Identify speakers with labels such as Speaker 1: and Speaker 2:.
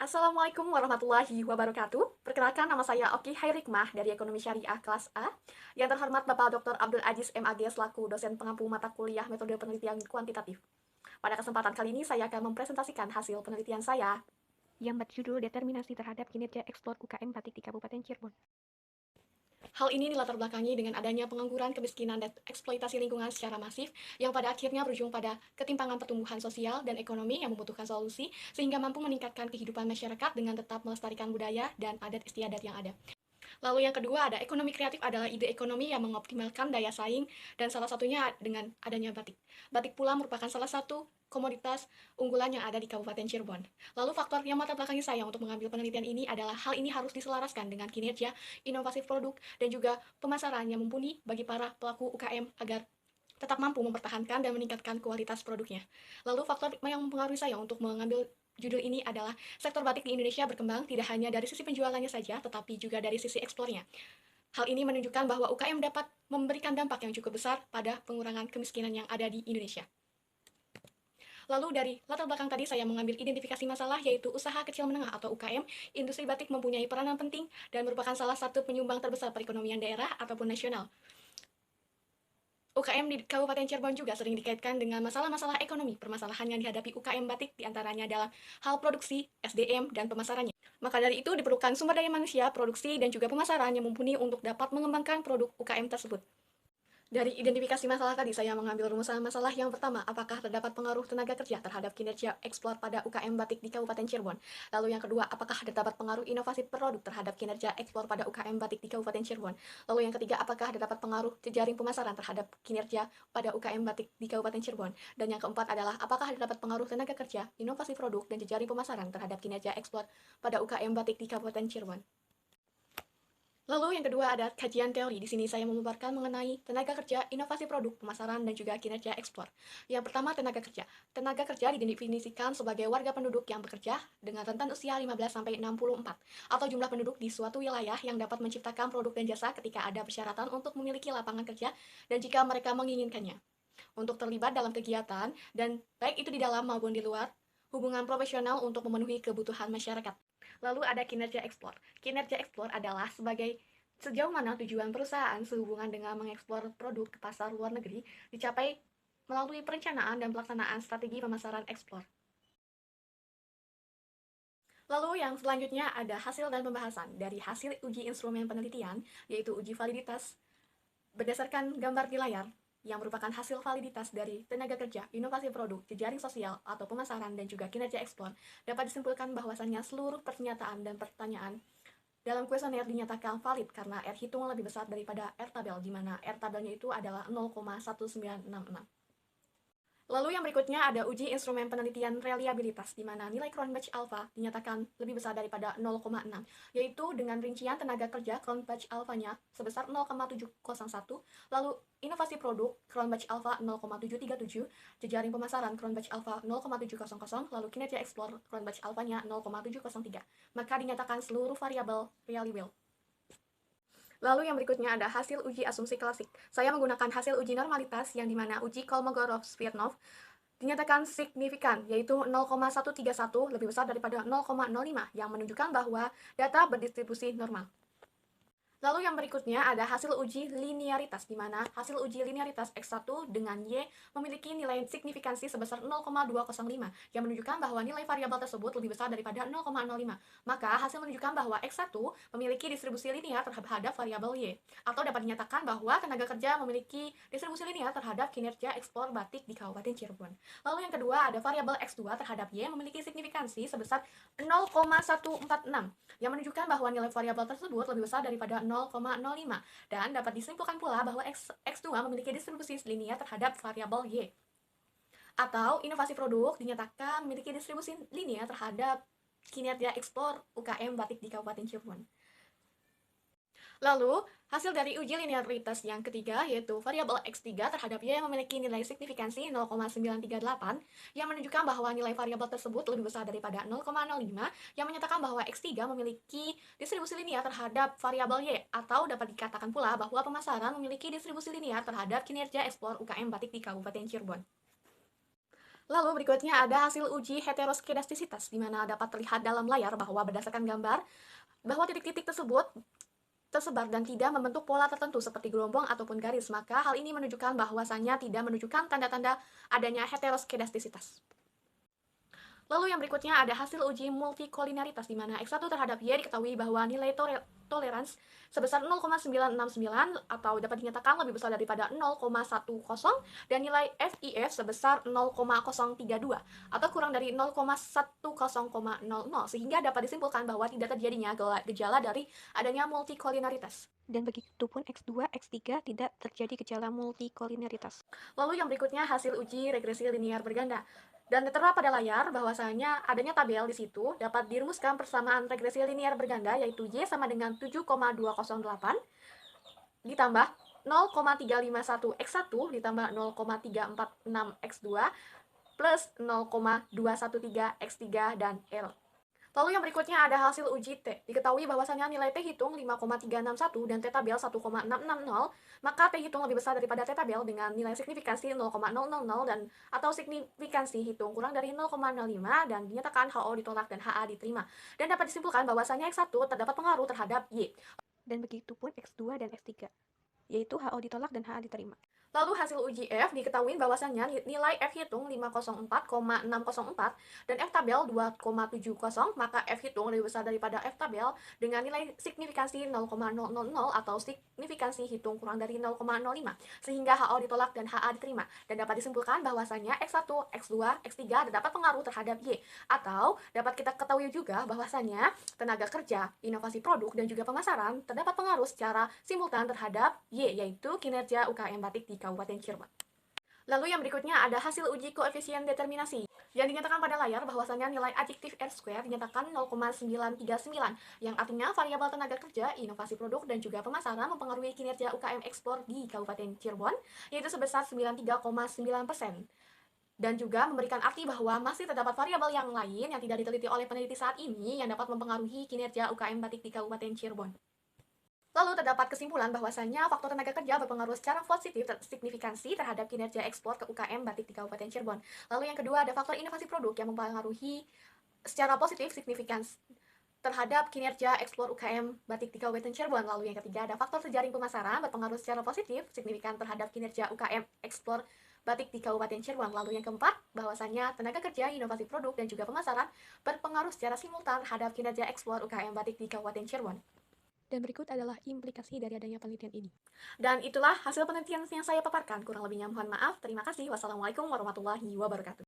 Speaker 1: Assalamualaikum warahmatullahi wabarakatuh. Perkenalkan, nama saya Oki Hairikmah dari Ekonomi Syariah kelas A. Yang terhormat Bapak Dr. Abdul Aziz MAG selaku dosen pengampu mata kuliah metode penelitian kuantitatif. Pada kesempatan kali ini saya akan mempresentasikan hasil penelitian saya yang berjudul Determinasi terhadap kinerja ekspor UKM batik di Kabupaten Cirebon. Hal ini dilatar belakangi dengan adanya pengangguran, kemiskinan, dan eksploitasi lingkungan secara masif yang pada akhirnya berujung pada ketimpangan pertumbuhan sosial dan ekonomi yang membutuhkan solusi sehingga mampu meningkatkan kehidupan masyarakat dengan tetap melestarikan budaya dan adat istiadat yang ada. Lalu yang kedua ada ekonomi kreatif adalah ide ekonomi yang mengoptimalkan daya saing dan salah satunya dengan adanya batik. Batik pula merupakan salah satu komoditas unggulan yang ada di Kabupaten Cirebon. Lalu faktor yang melatar belakangi saya untuk mengambil penelitian ini adalah hal ini harus diselaraskan dengan kinerja, inovasi produk, dan juga pemasaran yang mumpuni bagi para pelaku UKM agar tetap mampu mempertahankan dan meningkatkan kualitas produknya. Lalu faktor yang mempengaruhi saya untuk mengambil judul ini adalah sektor batik di Indonesia berkembang tidak hanya dari sisi penjualannya saja, tetapi juga dari sisi ekspornya. Hal ini menunjukkan bahwa UKM dapat memberikan dampak yang cukup besar pada pengurangan kemiskinan yang ada di Indonesia. Lalu dari latar belakang tadi saya mengambil identifikasi masalah yaitu usaha kecil menengah atau UKM. Industri batik mempunyai peranan penting dan merupakan salah satu penyumbang terbesar perekonomian daerah ataupun nasional. UKM di Kabupaten Cirebon juga sering dikaitkan dengan masalah-masalah ekonomi. Permasalahan yang dihadapi UKM batik diantaranya dalam hal produksi, SDM, dan pemasarannya. Maka dari itu diperlukan sumber daya manusia, produksi, dan juga pemasaran yang mumpuni untuk dapat mengembangkan produk UKM tersebut. Dari identifikasi masalah tadi, saya mengambil rumusan masalah yang pertama, apakah terdapat pengaruh tenaga kerja terhadap kinerja ekspor pada UKM batik di Kabupaten Cirebon? Lalu yang kedua, apakah terdapat pengaruh inovasi produk terhadap kinerja ekspor pada UKM batik di Kabupaten Cirebon? Lalu yang ketiga, apakah terdapat pengaruh jejaring pemasaran terhadap kinerja pada UKM batik di Kabupaten Cirebon? Dan yang keempat adalah, apakah terdapat pengaruh tenaga kerja, inovasi produk, dan jejaring pemasaran terhadap kinerja ekspor pada UKM batik di Kabupaten Cirebon? Lalu yang kedua ada kajian teori. Di sini saya memaparkan mengenai tenaga kerja, inovasi produk, pemasaran, dan juga kinerja ekspor. Yang pertama, tenaga kerja. Tenaga kerja didefinisikan sebagai warga penduduk yang bekerja dengan rentan usia 15-64 atau jumlah penduduk di suatu wilayah yang dapat menciptakan produk dan jasa ketika ada persyaratan untuk memiliki lapangan kerja dan jika mereka menginginkannya. Untuk terlibat dalam kegiatan dan baik itu di dalam maupun di luar hubungan profesional untuk memenuhi kebutuhan masyarakat. Lalu ada kinerja ekspor. Kinerja ekspor adalah sebagai sejauh mana tujuan perusahaan sehubungan dengan mengekspor produk ke pasar luar negeri dicapai melalui perencanaan dan pelaksanaan strategi pemasaran ekspor. Lalu yang selanjutnya ada hasil dan pembahasan. Dari hasil uji instrumen penelitian, yaitu uji validitas berdasarkan gambar di layar, yang merupakan hasil validitas dari tenaga kerja, inovasi produk, jejaring sosial, atau pemasaran, dan juga kinerja ekspor, dapat disimpulkan bahwasannya seluruh pernyataan dan pertanyaan dalam kuesioner dinyatakan valid karena R hitung lebih besar daripada R tabel, di mana R tabelnya itu adalah 0,1966. Lalu yang berikutnya ada uji instrumen penelitian reliabilitas, di mana nilai Cronbach alpha dinyatakan lebih besar daripada 0,6, yaitu dengan rincian tenaga kerja Cronbach alpha-nya sebesar 0,701, lalu inovasi produk Cronbach alpha 0,737, jejaring pemasaran Cronbach alpha 0,700, lalu kinerja ekspor Cronbach alpha-nya 0,703, maka dinyatakan seluruh variabel reliable. Lalu yang berikutnya ada hasil uji asumsi klasik. Saya menggunakan hasil uji normalitas yang dimana uji Kolmogorov-Smirnov dinyatakan signifikan, yaitu 0,131 lebih besar daripada 0,05 yang menunjukkan bahwa data berdistribusi normal. Lalu yang berikutnya ada hasil uji linearitas, di mana hasil uji linearitas X1 dengan Y memiliki nilai signifikansi sebesar 0,205, yang menunjukkan bahwa nilai variabel tersebut lebih besar daripada 0,05. Maka hasil menunjukkan bahwa X1 memiliki distribusi linear terhadap variabel Y. Atau dapat dinyatakan bahwa tenaga kerja memiliki distribusi linear terhadap kinerja ekspor batik di Kabupaten Cirebon. Lalu yang kedua ada variabel X2 terhadap Y memiliki signifikansi sebesar 0,146, yang menunjukkan bahwa nilai variabel tersebut lebih besar daripada 0,05 dan dapat disimpulkan pula bahwa X2 memiliki distribusi linear terhadap variabel Y. Atau inovasi produk dinyatakan memiliki distribusi linear terhadap kinerja ekspor UKM batik di Kabupaten Cirebon. Lalu, hasil dari uji linearitas yang ketiga, yaitu variabel X3 terhadap Y yang memiliki nilai signifikansi 0,938, yang menunjukkan bahwa nilai variabel tersebut lebih besar daripada 0,05, yang menyatakan bahwa X3 memiliki distribusi linear terhadap variabel Y, atau dapat dikatakan pula bahwa pemasaran memiliki distribusi linear terhadap kinerja ekspor UKM batik di Kabupaten Cirebon. Lalu berikutnya ada hasil uji heteroskedastisitas, di mana dapat terlihat dalam layar bahwa berdasarkan gambar, bahwa titik-titik tersebut tersebar dan tidak membentuk pola tertentu seperti gelombang ataupun garis, maka hal ini menunjukkan bahwasannya tidak menunjukkan tanda-tanda adanya heteroskedastisitas. Lalu yang berikutnya ada hasil uji multikolinaritas, di mana X1 terhadap Y diketahui bahwa nilai tolerans sebesar 0,969 atau dapat dinyatakan lebih besar daripada 0,10 dan nilai FIF sebesar 0,032 atau kurang dari 0,10,00 sehingga dapat disimpulkan bahwa tidak terjadinya gejala dari adanya multikolinaritas.
Speaker 2: Dan begitupun X2, X3 tidak terjadi gejala multikolinaritas.
Speaker 1: Lalu yang berikutnya hasil uji regresi linear berganda. Dan tertera pada layar bahwasanya adanya tabel di situ dapat dirumuskan persamaan regresi linear berganda, yaitu Y sama dengan 7,208 ditambah 0,351 X1 ditambah 0,346 X2 plus 0,213 X3 dan L. Lalu yang berikutnya ada hasil uji T. Diketahui bahwasannya nilai T hitung 5,361 dan T tabel 1,660, maka T hitung lebih besar daripada T tabel dengan nilai signifikansi 0,000 dan atau signifikansi hitung kurang dari 0,05 dan dinyatakan HO ditolak dan HA diterima. Dan dapat disimpulkan bahwasannya X1 terdapat pengaruh terhadap Y.
Speaker 2: Dan begitupun X2 dan X3, yaitu HO ditolak dan HA diterima.
Speaker 1: Lalu hasil uji F diketahui bahwasannya nilai F hitung 504,604 dan F tabel 2,70, maka F hitung lebih besar daripada F tabel dengan nilai signifikansi 0,000 atau signifikansi hitung kurang dari 0,05 sehingga HO ditolak dan HA diterima. Dan dapat disimpulkan bahwasannya X1, X2, X3 terdapat pengaruh terhadap Y, atau dapat kita ketahui juga bahwasannya tenaga kerja, inovasi produk, dan juga pemasaran terdapat pengaruh secara simultan terhadap Y, yaitu kinerja UKM batik di Kabupaten Cirebon. Lalu yang berikutnya ada hasil uji koefisien determinasi yang dinyatakan pada layar bahwasannya nilai adjektif R square dinyatakan 0,939 yang artinya variabel tenaga kerja, inovasi produk, dan juga pemasaran mempengaruhi kinerja UKM ekspor di Kabupaten Cirebon yaitu sebesar 93,9%. Dan juga memberikan arti bahwa masih terdapat variabel yang lain yang tidak diteliti oleh peneliti saat ini yang dapat mempengaruhi kinerja UKM batik di Kabupaten Cirebon. Lalu terdapat kesimpulan bahwasannya faktor tenaga kerja berpengaruh secara positif signifikansi terhadap kinerja ekspor ke UKM batik di Kabupaten Cirebon. Lalu yang kedua ada faktor inovasi produk yang mempengaruhi secara positif signifikans terhadap kinerja ekspor UKM batik di Kabupaten Cirebon. Lalu yang ketiga ada faktor jejaring pemasaran berpengaruh secara positif signifikan terhadap kinerja UKM ekspor batik di Kabupaten Cirebon. Lalu yang keempat, bahwasannya tenaga kerja, inovasi produk, dan juga pemasaran berpengaruh secara simultan terhadap kinerja ekspor UKM batik di Kabupaten Cirebon.
Speaker 2: Dan berikut adalah implikasi dari adanya penelitian ini.
Speaker 1: Dan itulah hasil penelitian yang saya paparkan. Kurang lebihnya mohon maaf. Terima kasih. Wassalamualaikum warahmatullahi wabarakatuh.